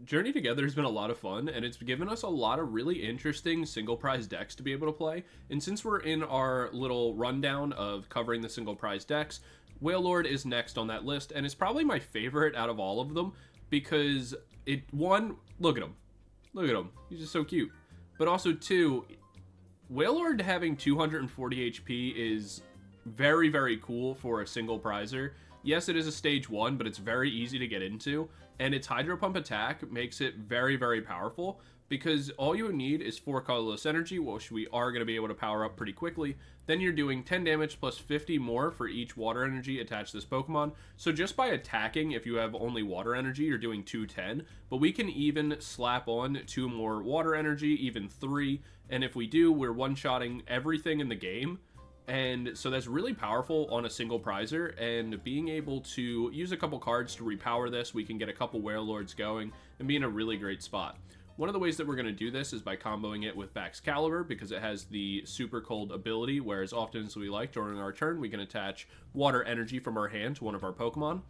Journey Together has been a lot of fun, and it's given us a lot of really interesting single prize decks to be able to play. And since we're in our little rundown of covering the single prize decks, Wailord is next on that list, and it's probably my favorite out of all of them because one, look at him. Look at him. He's just so cute. But also, two, Wailord having 240 HP is very, very cool for a single prizer. Yes, it is a stage 1, but it's very easy to get into, and its Hydro Pump attack makes it very, very powerful, because all you need is 4 colorless energy, which we are going to be able to power up pretty quickly. Then you're doing 10 damage plus 50 more for each water energy attached to this Pokemon. So just by attacking, if you have only water energy, you're doing 210, but we can even slap on 2 more water energy, even 3, and if we do, we're one-shotting everything in the game. And so that's really powerful on a single prizer, and being able to use a couple cards to repower this, we can get a couple Wailords going and be in a really great spot. One of the ways that we're going to do this is by comboing it with Baxcalibur, because it has the Super Cold ability, where as often as we like during our turn, we can attach water energy from our hand to one of our Pokemon.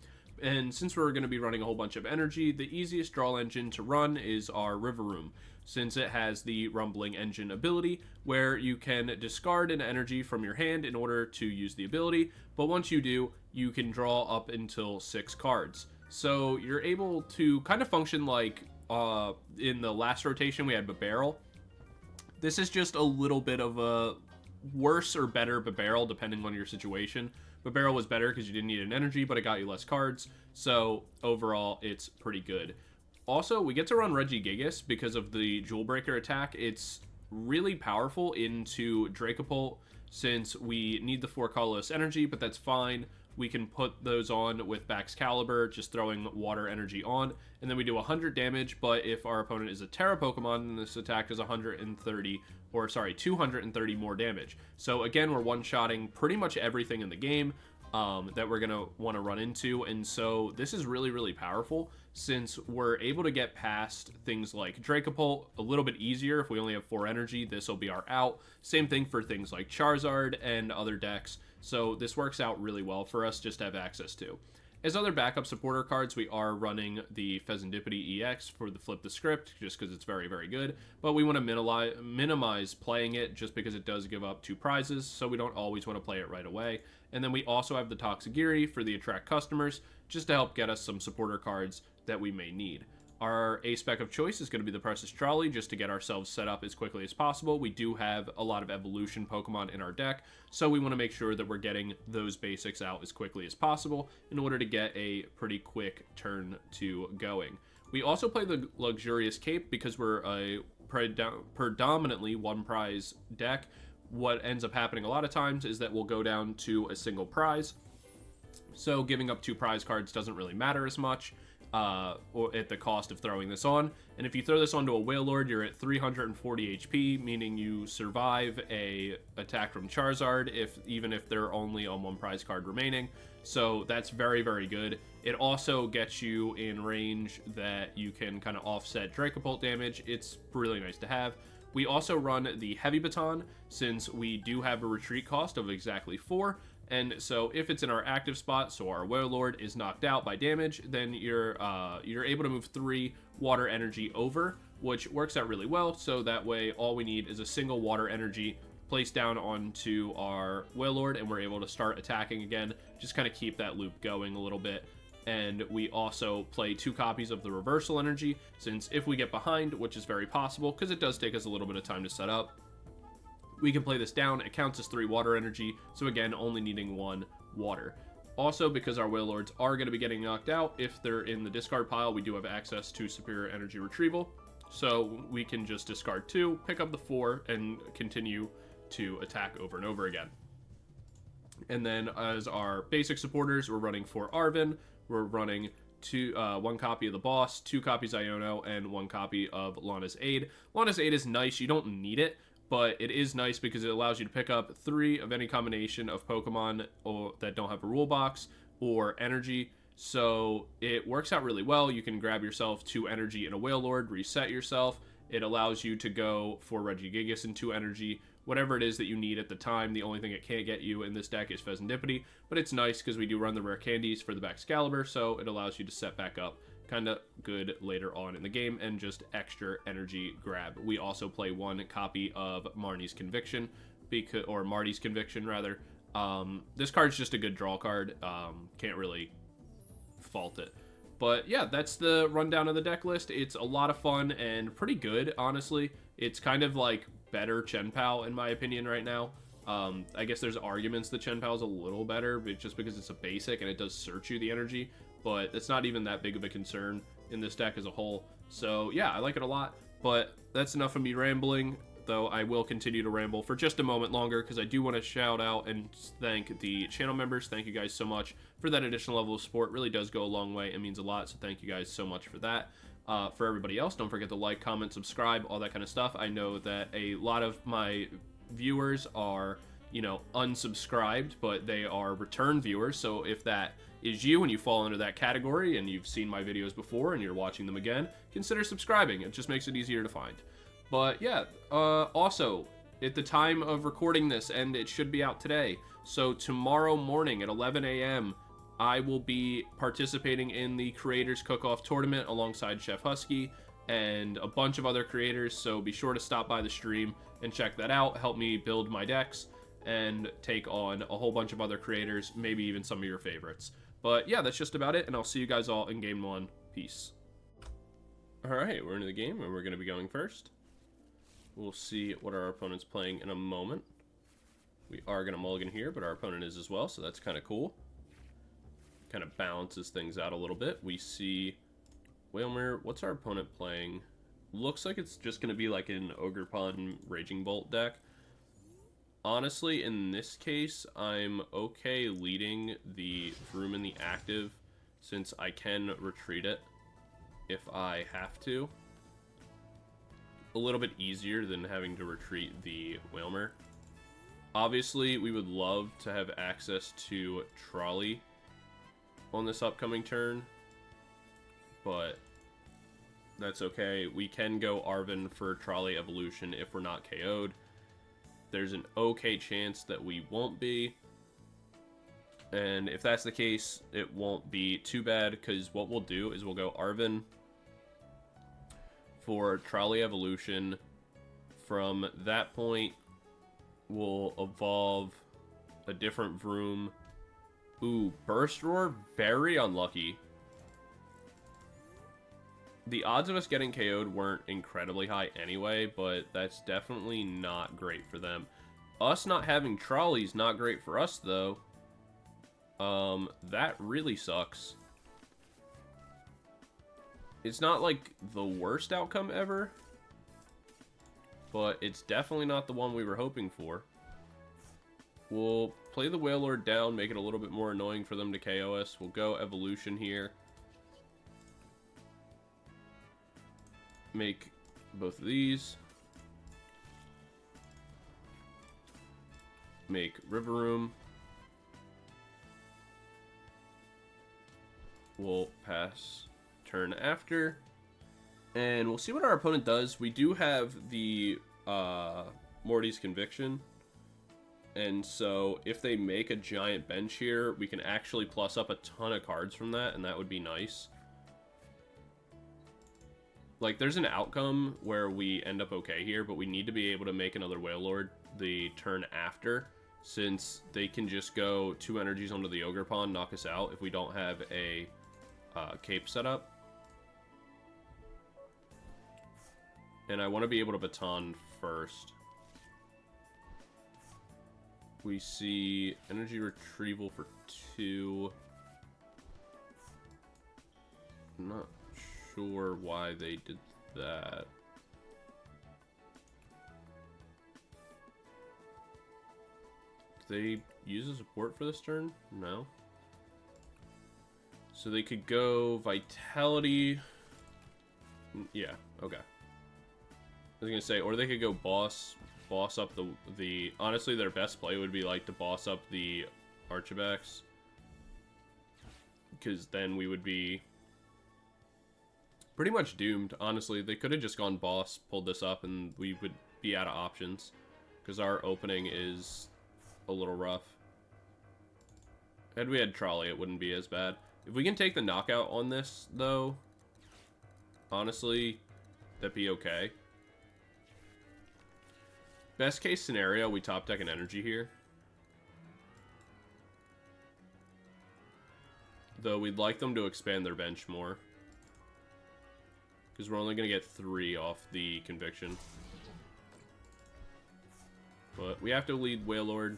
And since we're going to be running a whole bunch of energy, the easiest draw engine to run is our Revavroom, since it has the Rumbling Engine ability, where you can discard an energy from your hand in order to use the ability, but once you do, you can draw up until 6 cards. So you're able to kind of function like in the last rotation we had Barrel. This is just a little bit of a worse or better Barrel depending on your situation. Barrel was better because you didn't need an energy, but it got you less cards, so overall it's pretty good. Also, we get to run Regigigas because of the Jewel Breaker attack. It's really powerful into Dracopult since we need the 4 colorless energy, but that's fine. We can put those on with Baxcalibur, just throwing water energy on, and then we do 100 damage, but if our opponent is a Terra Pokemon, then this attack does 230 more damage. So again, we're one-shotting pretty much everything in the game that we're going to want to run into, and so this is really, really powerful since we're able to get past things like Dracopult a little bit easier. If we only have 4 energy, this will be our out. Same thing for things like Charizard and other decks, so this works out really well for us just to have access to. As other backup supporter cards, we are running the Fezandipiti EX for the Flip the Script, just because it's very, very good, but we want to minimize playing it just because it does give up 2 prizes, so we don't always want to play it right away. And then we also have the Tatsugiri for the Attract Customers, just to help get us some supporter cards that we may need. Our A-Spec of choice is going to be the Precious Trolley, just to get ourselves set up as quickly as possible. We do have a lot of evolution Pokemon in our deck, so we want to make sure that we're getting those basics out as quickly as possible in order to get a pretty quick turn to going. We also play the Luxurious Cape because we're a predominantly one prize deck. What ends up happening a lot of times is that we'll go down to a single prize, so giving up 2 prize cards doesn't really matter as much. Or at the cost of throwing this on. And if you throw this onto a Wailord, you're at 340 HP, meaning you survive a attack from Charizard, even if they're only on 1 prize card remaining. So that's very, very good. It also gets you in range that you can kind of offset Dracopult damage. It's really nice to have. We also run the Heavy Baton, since we do have a retreat cost of exactly 4. And so if it's in our active spot, so our Wailord is knocked out by damage, then you're able to move 3 water energy over, which works out really well. So that way, all we need is a single water energy placed down onto our Wailord, and we're able to start attacking again. Just kind of keep that loop going a little bit. And we also play 2 copies of the reversal energy, since if we get behind, which is very possible, because it does take us a little bit of time to set up, we can play this down. It counts as 3 water energy, so again, only needing 1 water. Also, because our Wailords are going to be getting knocked out, if they're in the discard pile, we do have access to Superior Energy Retrieval, so we can just discard 2, pick up the 4, and continue to attack over and over again. And then as our basic supporters, we're running 4 Arven, we're running 1 copy of the boss, 2 copies Iono, and 1 copy of Lana's Aid. Lana's Aid is nice, you don't need it, but it is nice because it allows you to pick up 3 of any combination of Pokemon that don't have a rule box or energy. So it works out really well. You can grab yourself 2 energy and a Wailord, reset yourself. It allows you to go for Regigigas and 2 energy, whatever it is that you need at the time. The only thing it can't get you in this deck is Fezandipiti, but it's nice because we do run the rare candies for the Baxcalibur, so it allows you to set back up kind of good later on in the game and just extra energy grab. We also play one copy of Marnie's Conviction, or Marty's Conviction rather. This card's just a good draw card. Can't really fault it. But yeah, that's the rundown of the deck list. It's a lot of fun and pretty good, honestly. It's kind of like better Chen Pal in my opinion right now. I guess there's arguments that Chen Pal is a little better, but just because it's a basic and it does search you the energy, but it's not even that big of a concern in this deck as a whole. So yeah, I like it a lot, but that's enough of me rambling, though I will continue to ramble for just a moment longer because I do want to shout out and thank the channel members. Thank you guys so much for that additional level of support. It really does go a long way. It means a lot, so thank you guys so much for that. For everybody else, don't forget to like, comment, subscribe, all that kind of stuff. I know that a lot of my viewers are, you know, unsubscribed, but they are return viewers. So if that is you and you fall into that category and you've seen my videos before and you're watching them again, consider subscribing. It just makes it easier to find. But yeah, also at the time of recording this, and it should be out today, so tomorrow morning at 11 a.m. I will be participating in the Creators Cook-Off Tournament alongside Chef Husky and a bunch of other creators, so be sure to stop by the stream and check that out. Help me build my decks and take on a whole bunch of other creators, maybe even some of your favorites. But yeah, that's just about it, and I'll see you guys all in Game 1. Peace. Alright, we're into the game, and we're going to be going first. We'll see what our opponent's playing in a moment. We are going to mulligan here, but our opponent is as well, so that's kind of cool. Kind of balances things out a little bit. We see Wailmer. What's our opponent playing? Looks like it's just going to be like an Ogerpon Raging Bolt deck. Honestly, in this case, I'm okay leading the Vroom in the active since I can retreat it if I have to. A little bit easier than having to retreat the Wailmer. Obviously, we would love to have access to Trolley on this upcoming turn, but that's okay. We can go Arven for Trolley Evolution if we're not KO'd. There's an okay chance that we won't be, and if that's the case, it won't be too bad, because what we'll do is we'll go Arven for Trolley Evolution. From that point, we'll evolve a different Vroom. Ooh, Burst Roar, very unlucky. The odds of us getting KO'd weren't incredibly high anyway, but that's definitely not great for them. Us not having Trolley's not great for us, though. That really sucks. It's not like the worst outcome ever, but it's definitely not the one we were hoping for. We'll play the Wailord down, make it a little bit more annoying for them to KO us. We'll go Evolution here. Make both of these. Make Revavroom. We'll pass turn after, and we'll see what our opponent does. We do have the Morty's Conviction, and so if they make a giant bench here, we can actually plus up a ton of cards from that, and that would be nice. Like, there's an outcome where we end up okay here, but we need to be able to make another Wailord the turn after, since they can just go 2 energies onto the Ogerpon, knock us out if we don't have a cape set up. And I want to be able to baton first. We see energy retrieval for 2. I'm not sure why they did that. Did they use a support for this turn? No. So they could go Vitality. Yeah, okay. I was gonna say, or they could go boss up the honestly, their best play would be like to boss up the Arctibax, because then we would be pretty much doomed. Honestly, they could have just gone boss, pulled this up, and we would be out of options, because our opening is a little rough. Had we had Trolley, it wouldn't be as bad. If we can take the knockout on this, though, Honestly, that'd be okay. Best case scenario, we top deck an energy here. Though we'd like them to expand their bench more. Because we're only going to get 3 off the conviction. But we have to lead Wailord.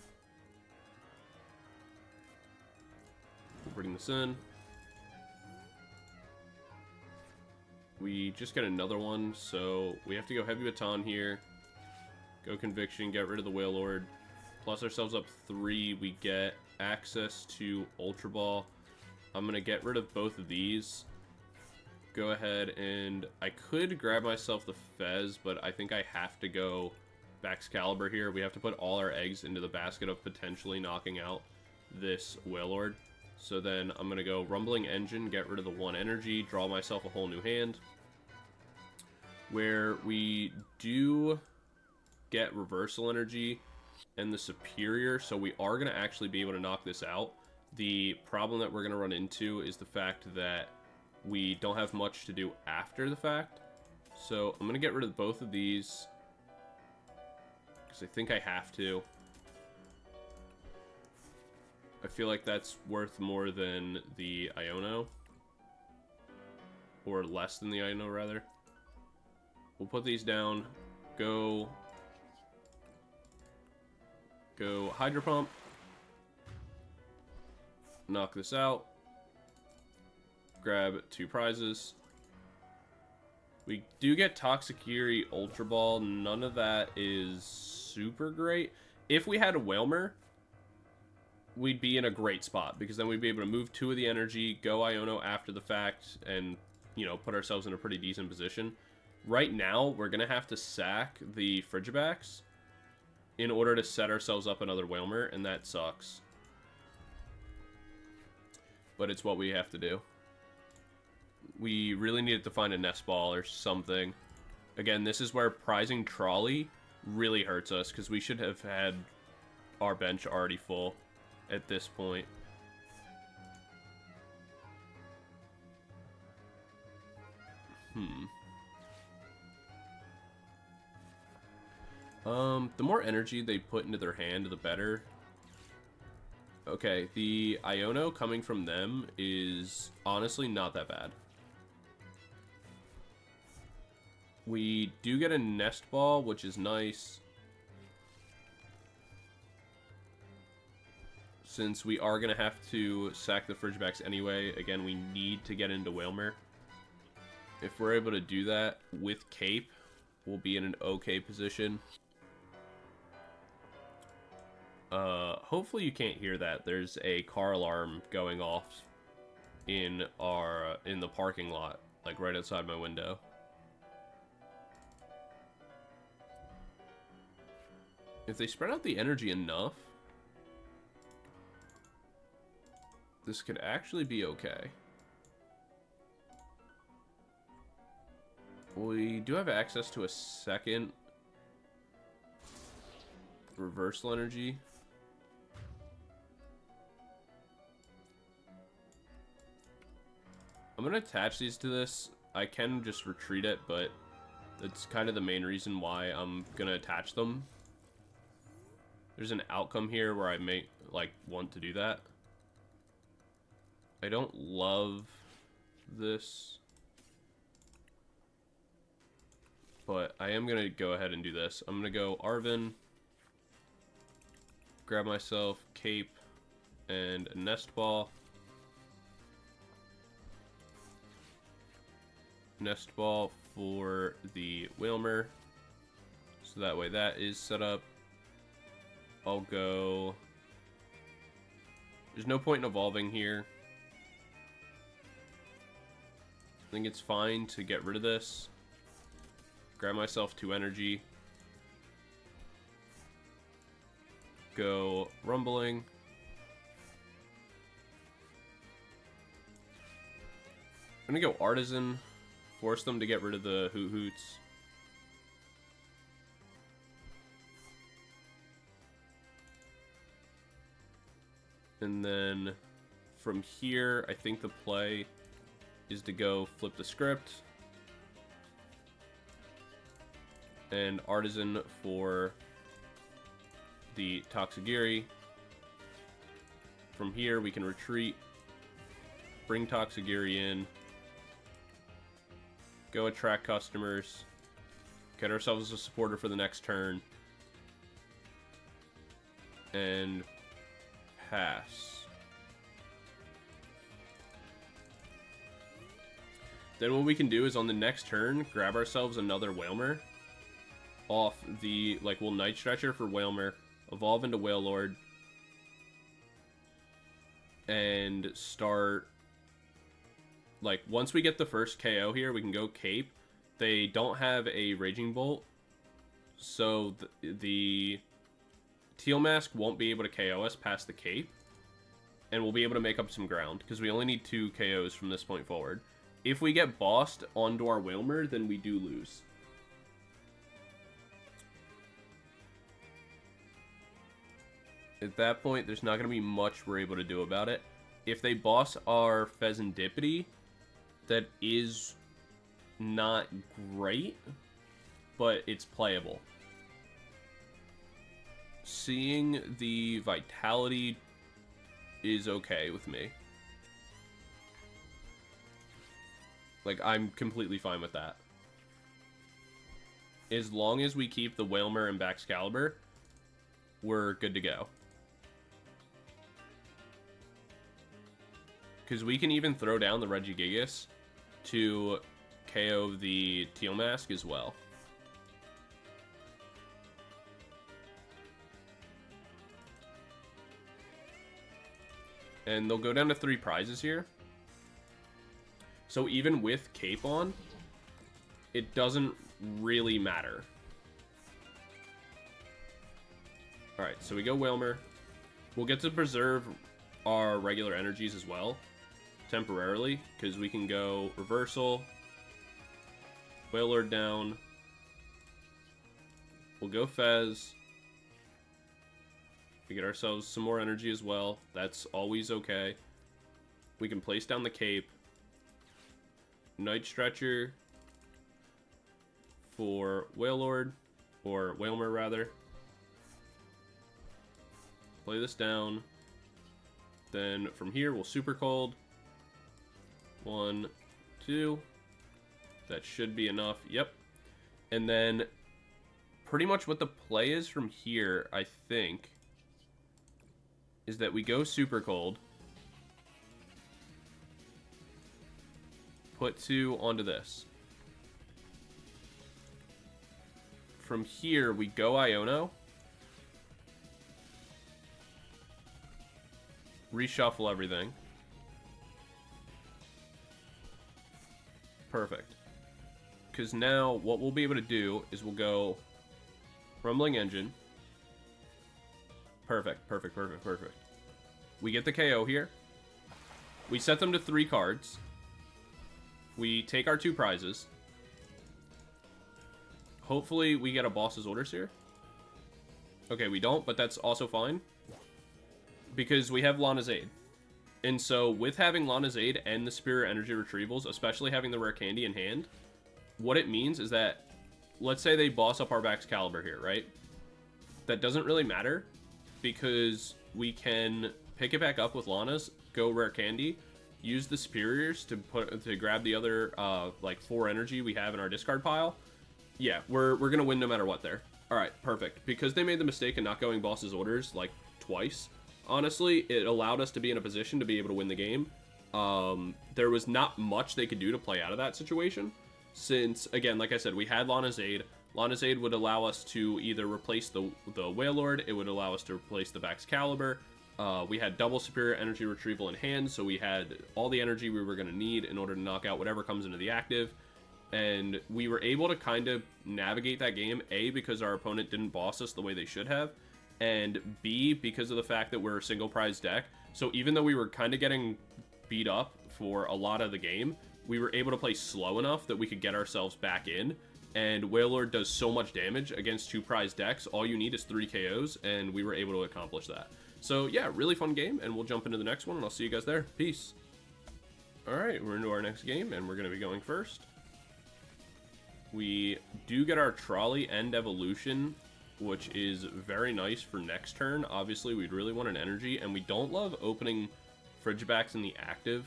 We'll bring this in. We just got another one, so we have to go Heavy Baton here. Go Conviction, get rid of the Wailord. Plus ourselves up 3, we get access to Ultra Ball. I'm going to get rid of both of these. Go ahead and I could grab myself the Fez, but I think I have to go Baxcalibur here. We have to put all our eggs into the basket of potentially knocking out this Wailord. So then I'm going to go Rumbling Engine, get rid of the 1 energy, draw myself a whole new hand. Where we do get Reversal Energy and the Superior, so we are going to actually be able to knock this out. The problem that we're going to run into is the fact that we don't have much to do after the fact. So I'm going to get rid of both of these, because I think I have to. I feel like that's worth more than the Iono. Or less than the Iono, rather. We'll put these down. Go Hydro Pump. Knock this out. Grab 2 prizes. We do get Tatsugiri Ultra Ball. None of that is super great. If we had a Wailmer, we'd be in a great spot, because then we'd be able to move 2 of the energy, go Iono after the fact, and, you know, put ourselves in a pretty decent position. Right now, we're going to have to sack the Frigibax in order to set ourselves up another Wailmer, and that sucks. But it's what we have to do. We really needed to find a Nest Ball or something. Again, this is where prizing Trolley really hurts us, because we should have had our bench already full at this point. The more energy they put into their hand, the better. Okay, the Iono coming from them is honestly not that bad. We do get a Nest Ball, which is nice. Since we are going to have to sack the Frigibax anyway, again, we need to get into Wailmer. If we're able to do that with Cape, we'll be in an okay position. Hopefully you can't hear that. There's a car alarm going off in the parking lot, like right outside my window. If they spread out the energy enough, this could actually be okay. We do have access to a second reversal energy. I'm going to attach these to this. I can just retreat it, but that's kind of the main reason why I'm going to attach them. There's an outcome here where I may want to do that. I don't love this, but I am going to go ahead and do this. I'm going to go Arven, grab myself Cape and a Nest Ball. Nest Ball for the Wailmer, so that way that is set up. I'll go... There's no point in evolving here. I think it's fine to get rid of this. Grab myself 2 energy. Go Rumbling. I'm gonna go Artazon. Force them to get rid of the Hoot Hoots. And then from here, I think the play is to go flip the script, and Artazon for the Tatsugiri. From here, we can retreat, bring Tatsugiri in, go attract customers, get ourselves a supporter for the next turn, and pass. Then what we can do is on the next turn, grab ourselves another Wailmer off the, like, we'll Night Stretcher for Wailmer, evolve into Wailord, and start, like, once we get the first KO here, we can go Cape. They don't have a Raging Bolt, so the Teal Mask won't be able to KO us past the Cape, and we'll be able to make up some ground, because we only need 2 KOs from this point forward. If we get bossed onto our Wailmer, then we do lose. At that point, there's not going to be much we're able to do about it. If they boss our Fezandipiti, that is not great, but it's playable. Seeing the Vitality is okay with me. Like, I'm completely fine with that. As long as we keep the Wailmer and Baxcalibur, we're good to go. Because we can even throw down the Regigigas to KO the Teal Mask as well. And they'll go down to 3 prizes here. So even with Cape on, it doesn't really matter. Alright, so we go Wailmer. We'll get to preserve our regular energies as well, temporarily, because we can go Reversal, Wailord down, we'll go Fez, we get ourselves some more energy as well, that's always okay. We can place down the Cape, Night Stretcher for Wailord, or Wailmer rather, play this down, then from here we'll Super Cold, 1, 2, that should be enough, yep. And then pretty much what the play is from here, I think, is that we go Super Cold, put 2 onto this. From here we go Iono, reshuffle everything. Perfect. Because now what we'll be able to do is we'll go Rumbling Engine. Perfect, perfect, perfect, perfect. We get the KO here. We set them to 3 cards. We take our 2 prizes. Hopefully we get a boss's orders here. Okay, we don't, but that's also fine. Because we have Lana's Aid. And so, with having Lana's Aid and the Spirit Energy Retrievals, especially having the Rare Candy in hand, what it means is that, let's say they boss up our Baxcalibur here, right? That doesn't really matter, because we can pick it back up with Lana's, go Rare Candy, use the Superiors to grab the other, like, 4 energy we have in our discard pile. Yeah, we're gonna win no matter what there. Alright, perfect. Because they made the mistake of not going boss's orders, like, twice, honestly, it allowed us to be in a position to be able to win the game. There was not much they could do to play out of that situation, since, again, like I said, we had Lana's Aid. Lana's Aid would allow us to either replace the Wailord, it would allow us to replace the Baxcalibur. We had double Superior Energy Retrieval in hand, so we had all the energy we were going to need in order to knock out whatever comes into the active. And we were able to kind of navigate that game, A, because our opponent didn't boss us the way they should have, and B, because of the fact that we're a single prize deck. So even though we were kind of getting beat up for a lot of the game, we were able to play slow enough that we could get ourselves back in. And Wailord does so much damage against 2 prize decks, all you need is 3 KOs, and we were able to accomplish that. So yeah, really fun game, and we'll jump into the next one, and I'll see you guys there. Peace. Alright, we're into our next game, and we're going to be going first. We do get our Trolley and Evolution, which is very nice for next turn. Obviously, we'd really want an energy, and we don't love opening Frigibax in the active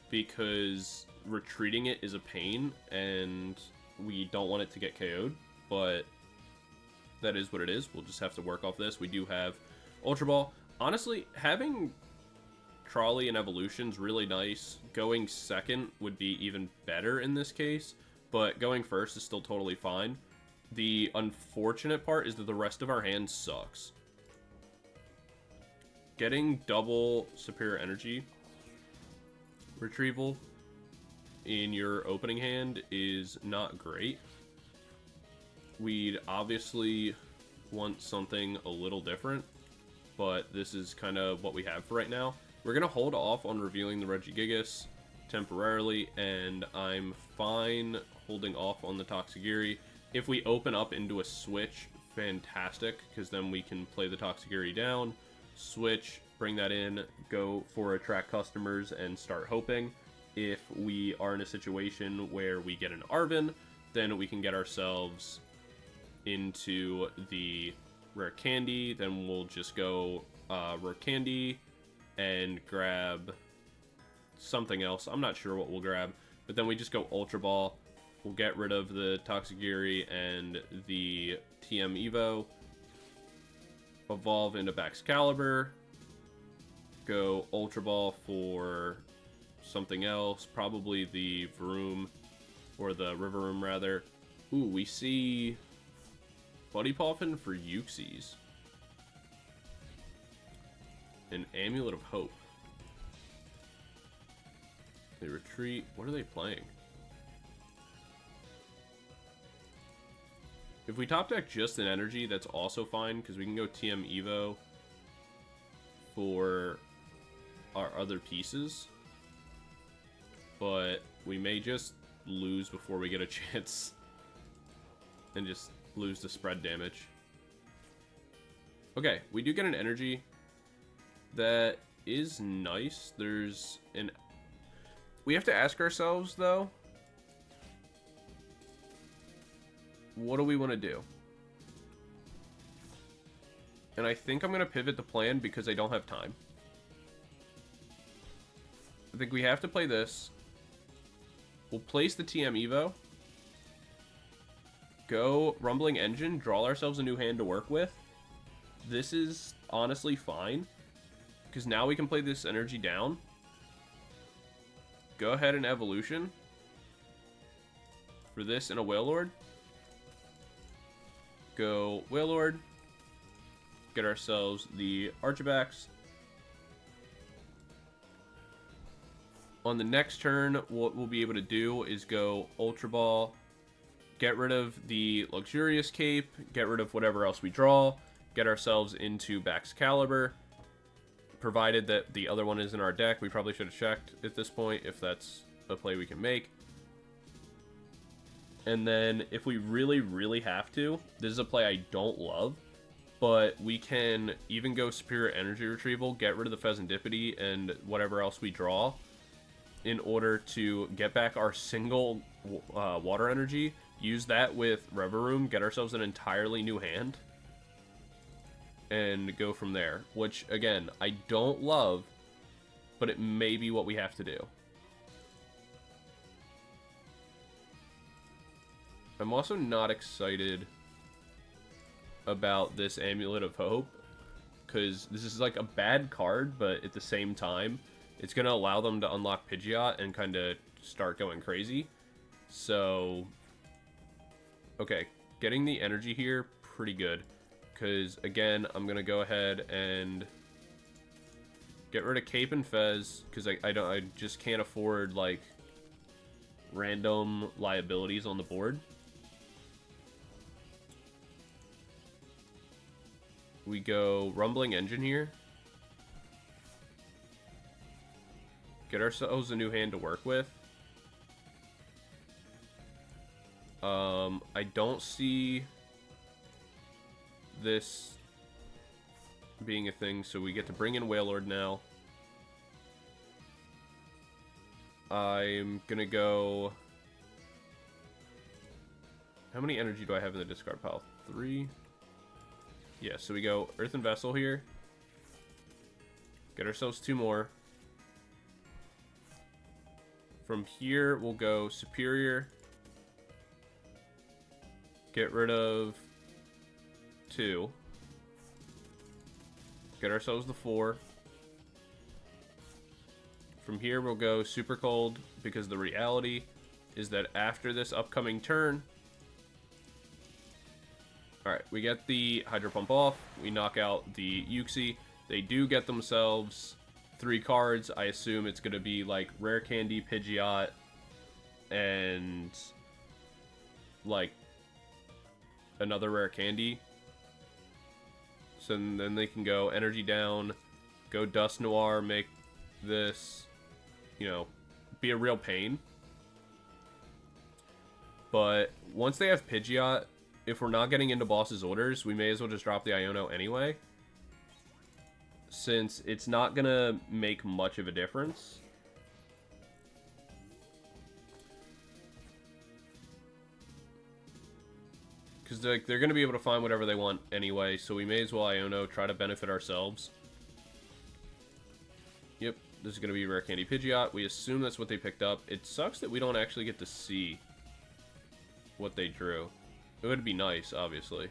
because retreating it is a pain, and we don't want it to get KO'd, but that is what it is. We'll just have to work off this. We do have Ultra Ball. Honestly, having Trolley and Evolution's really nice. Going second would be even better in this case, but going first is still totally fine. The unfortunate part is that the rest of our hand sucks. Getting double Superior Energy Retrieval in your opening hand is not great. We'd obviously want something a little different, but this is kind of what we have for right now. We're going to hold off on revealing the Regigigas temporarily, and I'm fine holding off on the Tatsugiri. If we open up into a Switch, fantastic, because then we can play the Tatsugiri down, switch, bring that in, go for attract customers, and start hoping. If we are in a situation where we get an Arven, then we can get ourselves into the Rare Candy. Then we'll just go Rare Candy and grab something else. I'm not sure what we'll grab, but then we just go Ultra Ball. We'll get rid of the Tatsugiri and the TM Evo. Evolve into Baxcalibur. Go Ultra Ball for something else. Probably the Varoom, or the Revavroom rather. Ooh, we see Buddy Poffin for Uxies. An Amulet of Hope. They retreat. What are they playing? If we top deck just an energy, that's also fine, because we can go TM Evo for our other pieces. But we may just lose before we get a chance and just lose the spread damage. Okay, we do get an energy that is nice. There's an... We have to ask ourselves, though, what do we want to do? And I think I'm going to pivot the plan because I don't have time. I think we have to play this. We'll place the TM Evo. Go Rumbling Engine. Draw ourselves a new hand to work with. This is honestly fine, because now we can play this energy down. Go ahead and Evolution for this and a Wailord. Go Wailord. Get ourselves the Arctibax. On the next turn, what we'll be able to do is go Ultra Ball, get rid of the Luxurious Cape, get rid of whatever else we draw, get ourselves into Baxcalibur. Provided that the other one is in our deck, we probably should have checked at this point if that's a play we can make. And then if we really, really have to, this is a play I don't love, but we can even go Superior Energy Retrieval, get rid of the Fezandipiti and whatever else we draw in order to get back our single water energy, use that with Revavroom, get ourselves an entirely new hand, and go from there, which, again, I don't love, but it may be what we have to do. I'm also not excited about this Amulet of Hope, because this is like a bad card, but at the same time, it's going to allow them to unlock Pidgeot and kind of start going crazy. So, okay, getting the energy here, pretty good. Because, again, I'm going to go ahead and get rid of Cape and Fez, because I just can't afford, like, random liabilities on the board. We go Rumbling Engine here. Get ourselves a new hand to work with. I don't see this being a thing, so we get to bring in Wailord now. I'm gonna go How many energy do I have in the discard pile? 3. Yeah, so we go Earthen Vessel here. Get ourselves 2 more. From here, we'll go Superior. Get rid of 2. Get ourselves the 4. From here, we'll go Super Cold, because the reality is that after this upcoming turn... Alright, we get the Hydro Pump off. We knock out the Uxie. They do get themselves 3 cards. I assume it's going to be like Rare Candy, Pidgeot, and like another Rare Candy. So then they can go Energy down, go Dust Noir, make this, you know, be a real pain. But once they have Pidgeot, if we're not getting into boss's orders, we may as well just drop the Iono anyway, since it's not gonna make much of a difference. Because they're gonna be able to find whatever they want anyway, so we may as well Iono, try to benefit ourselves. Yep, this is gonna be Rare Candy Pidgeot. We assume that's what they picked up. It sucks that we don't actually get to see what they drew. It would be nice, obviously.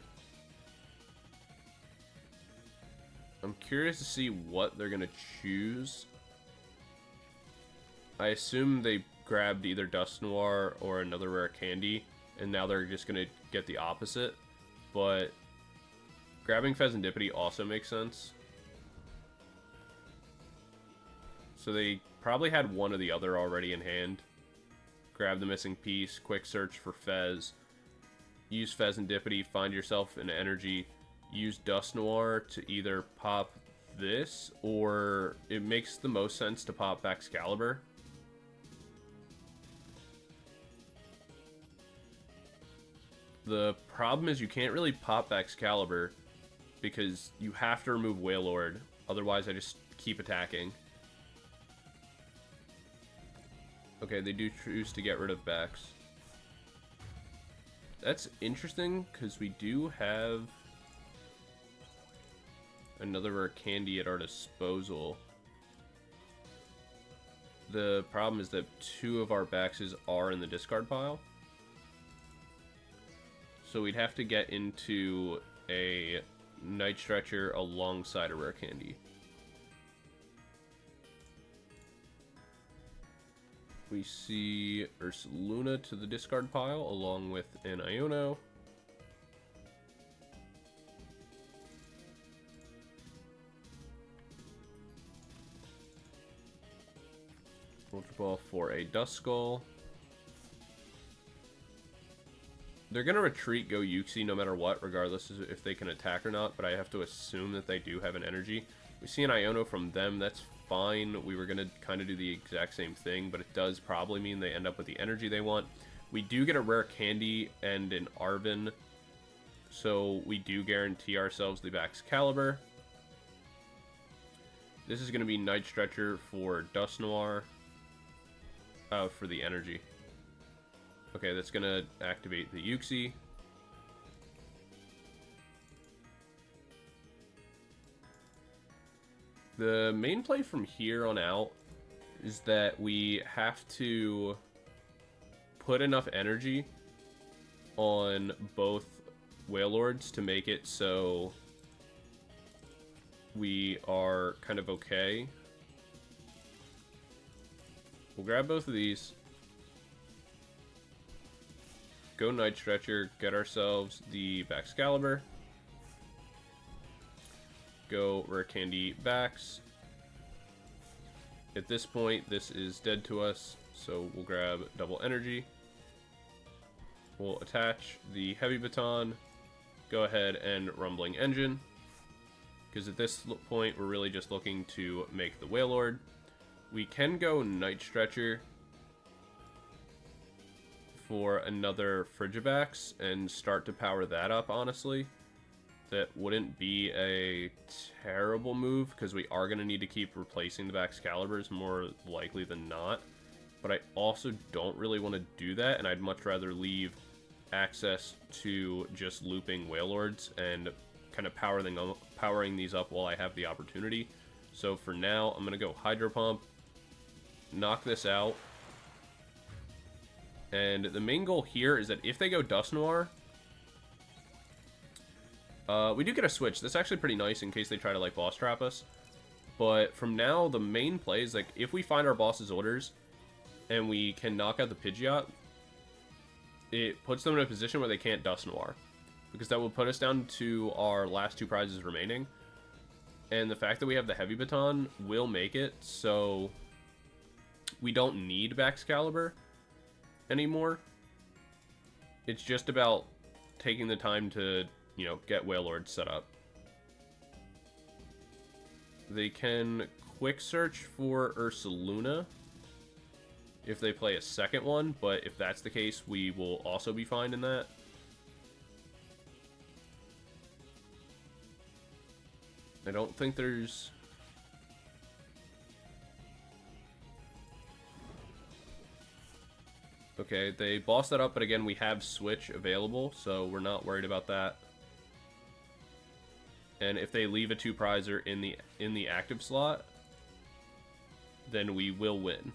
I'm curious to see what they're gonna choose. I assume they grabbed either Dust Noir or another Rare Candy, and now they're just gonna get the opposite. But grabbing Fezandipiti also makes sense. So they probably had one or the other already in hand. Grab the missing piece, quick search for Fez. Use Fezandipiti, find yourself an energy. Use Dust Noir to either pop this, or it makes the most sense to pop Baxcalibur. The problem is you can't really pop Baxcalibur because you have to remove Wailord, otherwise I just keep attacking. Okay, they do choose to get rid of Bax. That's interesting, because we do have another Rare Candy at our disposal. The problem is that 2 of our Baxes are in the discard pile. So we'd have to get into a Night Stretcher alongside a Rare Candy. We see Ursaluna to the discard pile along with an Iono. Ultra Ball for a Duskull. They're going to retreat, go Uxie no matter what, regardless of if they can attack or not, but I have to assume that they do have an energy. We see an Iono from them, that's fine. We were going to kind of do the exact same thing, but it does probably mean they end up with the energy they want. We do get a Rare Candy and an Arven, so we do guarantee ourselves the Baxcalibur. This is going to be Night Stretcher for Dust Noir, for the energy. Okay, that's going to activate the Uxie. The main play from here on out is that we have to put enough energy on both Wailords to make it so we are kind of okay. We'll grab both of these. Go Night Stretcher, get ourselves the Baxcalibur. Go Rare Candy Bax. At this point, this is dead to us, so we'll grab double energy. We'll attach the Heavy Baton. Go ahead and Rumbling Engine, because at this point, we're really just looking to make the Wailord. We can go Night Stretcher for another Frigibax and start to power that up, honestly. That wouldn't be a terrible move, because we are going to need to keep replacing the Baxcaliburs more likely than not. But I also don't really want to do that, and I'd much rather leave access to just looping Wailords and kind of powering these up while I have the opportunity. So for now, I'm going to go Hydro Pump, knock this out. And the main goal here is that if they go Dust Noir, we do get a switch. That's actually pretty nice in case they try to, like, boss trap us. But from now, the main play is, like, if we find our boss's orders and we can knock out the Pidgeot, it puts them in a position where they can't Dust Noir, because that will put us down to our last 2 prizes remaining. And the fact that we have the Heavy Baton will make it so we don't need Baxcalibur anymore. It's just about taking the time to, you know, get Wailord set up. They can quick search for Ursaluna if they play a second one, but if that's the case, we will also be fine in that. I don't think there's... Okay, they bossed that up, but again, we have Switch available, so we're not worried about that. And if they leave a 2-prizer in the active slot, then we will win.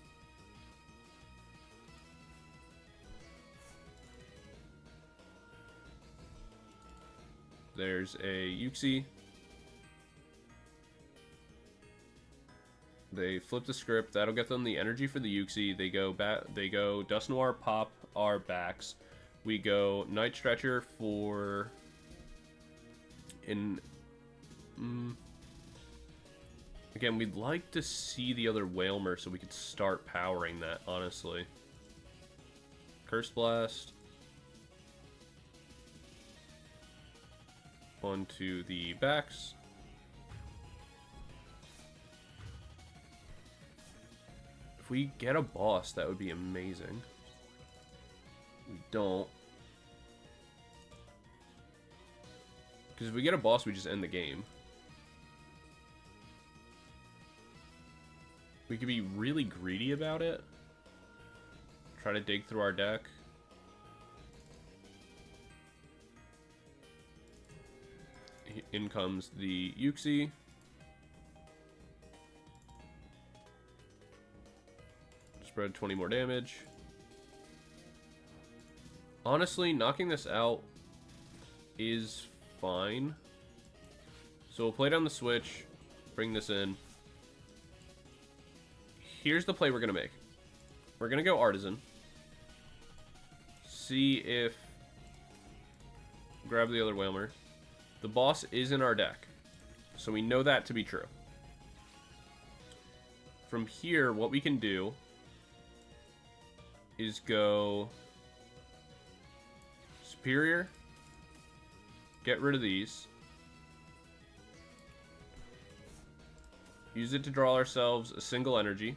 There's a Uxie. They flip the script. That'll get them the energy for the Uxie. They go Dust Noir, pop our backs. We go Night Stretcher for again, we'd like to see the other Wailmer so we could start powering that, honestly. Curse Blast. Onto the backs. If we get a boss, that would be amazing. We don't. Because if we get a boss, we just end the game. We could be really greedy about it. Try to dig through our deck. In comes the Uxie. Spread 20 more damage. Honestly, knocking this out is fine. So we'll play down the Switch, bring this in. Here's the play we're going to make. We're going to go Artazon. See if... Grab the other Wailmer. The boss is in our deck, so we know that to be true. From here, what we can do is go Superior, get rid of these, use it to draw ourselves a single energy,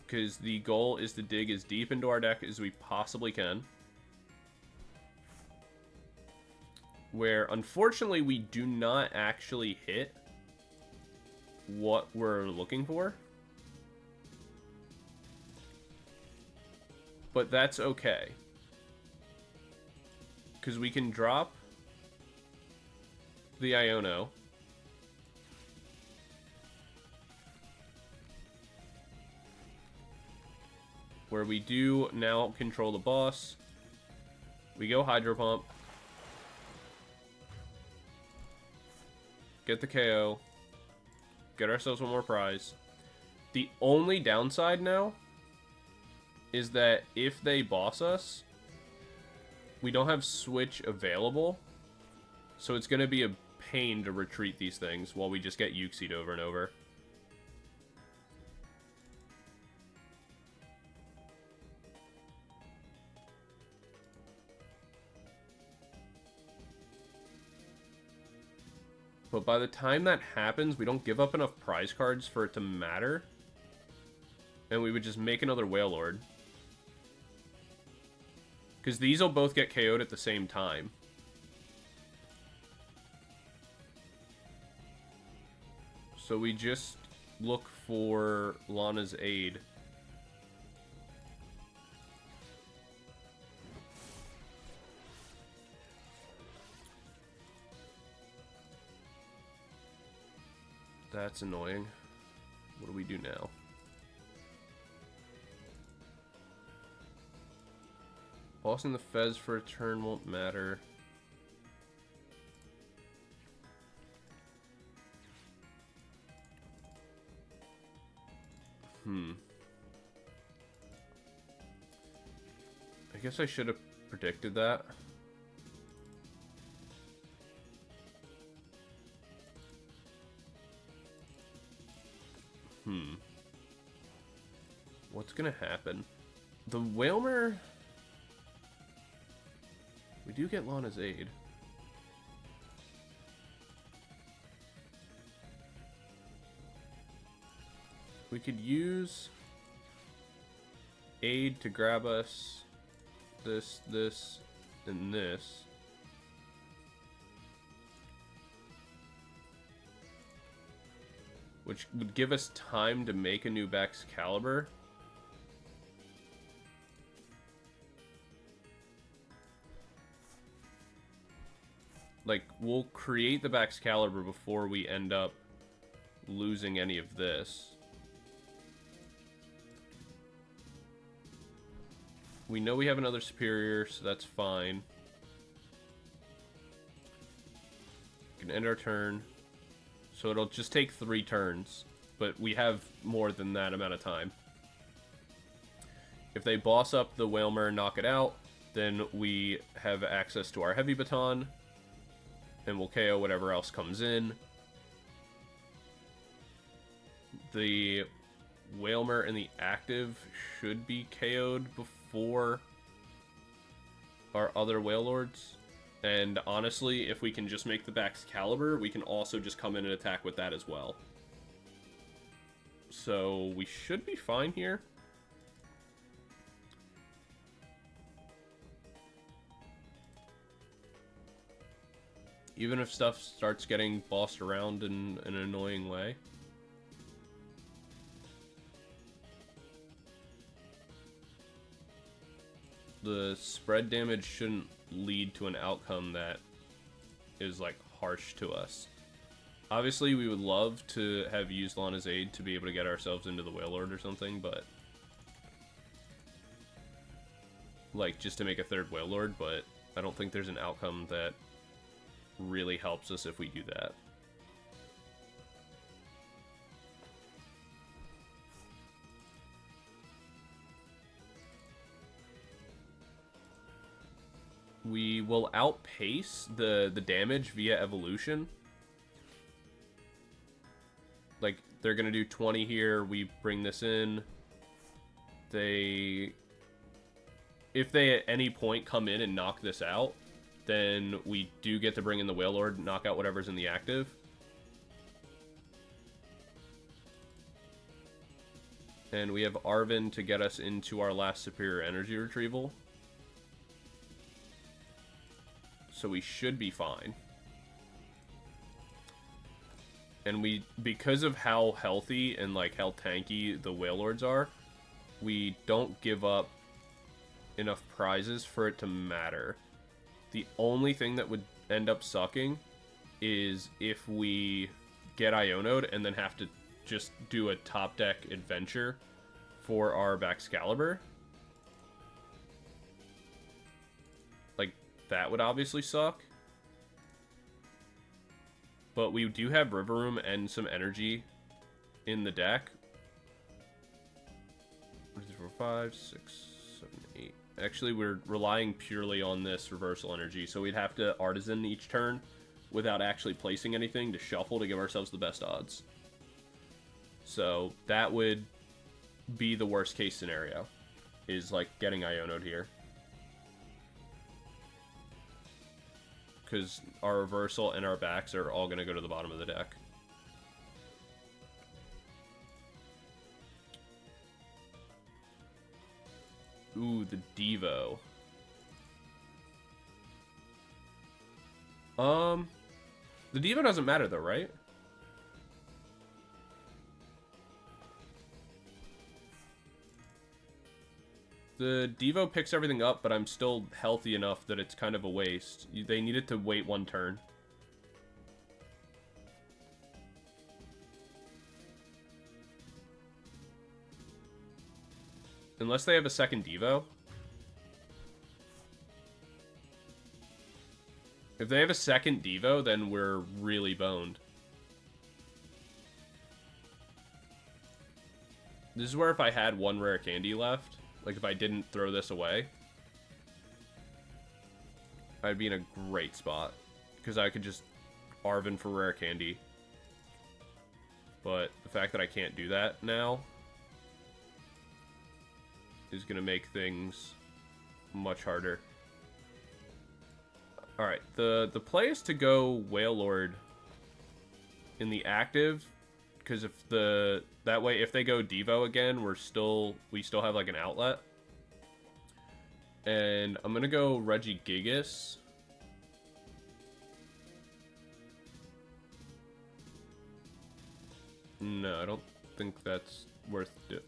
because the goal is to dig as deep into our deck as we possibly can. Where, unfortunately, we do not actually hit what we're looking for. But that's okay. Because we can drop the Iono. Where we do now control the boss. We go Hydro Pump. Get the KO. Get ourselves one more prize. The only downside now is that if they boss us, we don't have Switch available. So it's going to be a pain to retreat these things while we just get Uxied over and over. But by the time that happens, we don't give up enough prize cards for it to matter. And we would just make another Wailord. Because these will both get KO'd at the same time. So we just look for Lana's aid. That's annoying. What do we do now? Bossing the Fez for a turn won't matter. I guess I should have predicted that. What's gonna happen? The Wailmer... We do get Lana's aid. We could use aid to grab us this, and this. Which would give us time to make a new Baxcalibur. Like, we'll create the Baxcalibur before we end up losing any of this. We know we have another superior, so that's fine. We can end our turn. So it'll just take 3 turns, but we have more than that amount of time. If they boss up the Wailmer and knock it out, then we have access to our heavy baton, and we'll KO whatever else comes in. The Wailmer and the active should be KO'd before our other Wailords. And honestly, if we can just make the Baxcalibur, we can also just come in and attack with that as well. So we should be fine here. Even if stuff starts getting bossed around in an annoying way. The spread damage shouldn't lead to an outcome that is like harsh to us. Obviously we would love to have used Lana's aid to be able to get ourselves into the Wailord or something, but like just to make a 3rd Wailord, but I don't think there's an outcome that really helps us if we do that. We will outpace the damage via evolution. Like, they're going to do 20 here. We bring this in. If they at any point come in and knock this out, then we do get to bring in the Wailord and knock out whatever's in the active. And we have Arven to get us into our last superior energy retrieval. So we should be fine. And because of how healthy and like how tanky the Wailords are, we don't give up enough prizes for it to matter. The only thing that would end up sucking is if we get Iono'd and then have to just do a top deck adventure for our Baxcalibur. Like, that would obviously suck. But we do have Revavroom and some energy in the deck. 1, 2, 3, 4, 5, 6, 7, 8. Actually, we're relying purely on this reversal energy, so we'd have to Artazon each turn without actually placing anything to shuffle to give ourselves the best odds. So that would be the worst case scenario, is like getting Iono'd here. Because our reversal and our backs are all going to go to the bottom of the deck. Ooh, the Devo. The Devo doesn't matter though, right? The Devo picks everything up, but I'm still healthy enough that it's kind of a waste. They needed to wait 1 turn. Unless they have a second Devo. If they have a second Devo, then we're really boned. This is where if I had one rare candy left, like if I didn't throw this away, I'd be in a great spot. Because I could just Arven for rare candy. But the fact that I can't do that now is going to make things much harder. Alright, the play is to go Wailord in the active, because if that way if they go Devo again, we still have like an outlet. And I'm gonna go Regigigas. No, I don't think that's worth it.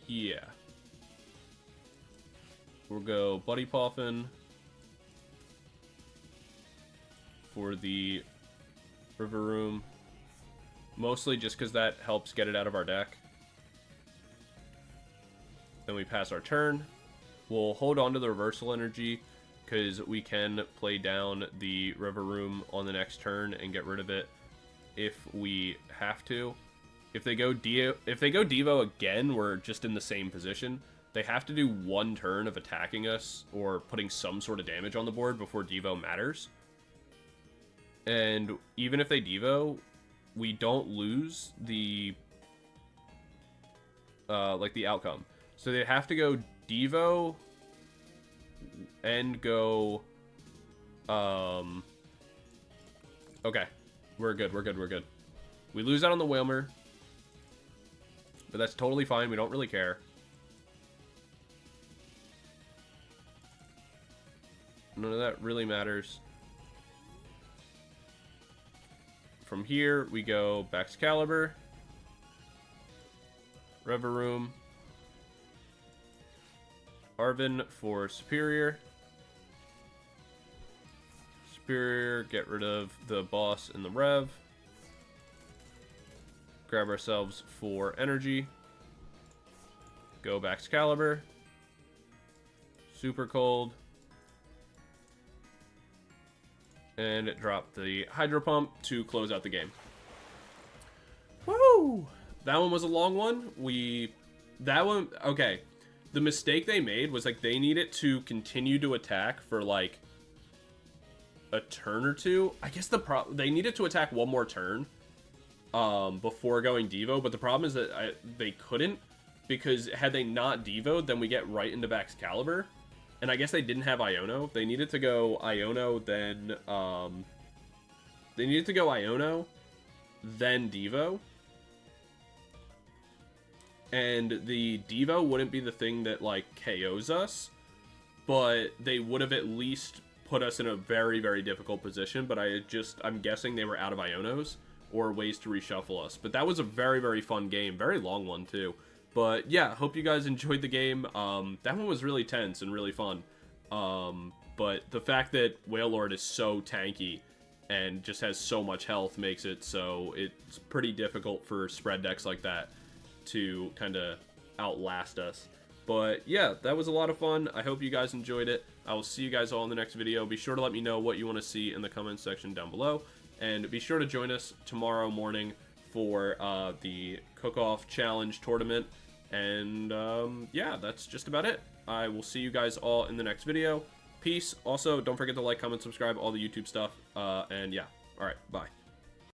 Yeah. We'll go Buddy Poffin for the Revavroom. Mostly just because that helps get it out of our deck. Then we pass our turn. We'll hold on to the reversal energy because we can play down the Revavroom on the next turn and get rid of it if we have to. If they go Devo again, we're just in the same position. They have to do one turn of attacking us or putting some sort of damage on the board before Devo matters. And even if they Devo, we don't lose the like the outcome. So they have to go Devo and go okay. We're good. We lose out on the Wailmer, but that's totally fine. We don't really care. None of that really matters. From here, we go Baxcalibur, Revavroom, Arven for Superior. Superior, get rid of the boss and the Rev. Grab ourselves for energy. Go Baxcalibur. Super Cold. And drop the Hydro Pump to close out the game. Woo! That one was a long one. Okay. The mistake they made was like they needed to continue to attack for like a turn or two. I guess they needed to attack one more turn before going Devo, but the problem is that they couldn't, because had they not Devo'd, then we get right into Baxcalibur. And I guess they didn't have Iono. They needed to go Iono, then Devo. And the Devo wouldn't be the thing that like KOs us, but they would have at least put us in a very, very difficult position. But I'm guessing they were out of Ionos or ways to reshuffle us. But that was a very, very fun game. Very long one too. But yeah, hope you guys enjoyed the game. That one was really tense and really fun. But the fact that Wailord is so tanky and just has so much health makes it so it's pretty difficult for spread decks like that to kind of outlast us. But yeah, that was a lot of fun. I hope you guys enjoyed it. I will see you guys all in the next video. Be sure to let me know what you want to see in the comments section down below. And be sure to join us tomorrow morning for the Cook-Off Challenge tournament. And yeah, that's just about it. I will see you guys all in the next video. Peace. Also, don't forget to like, comment, subscribe, all the YouTube stuff. And yeah, all right, bye.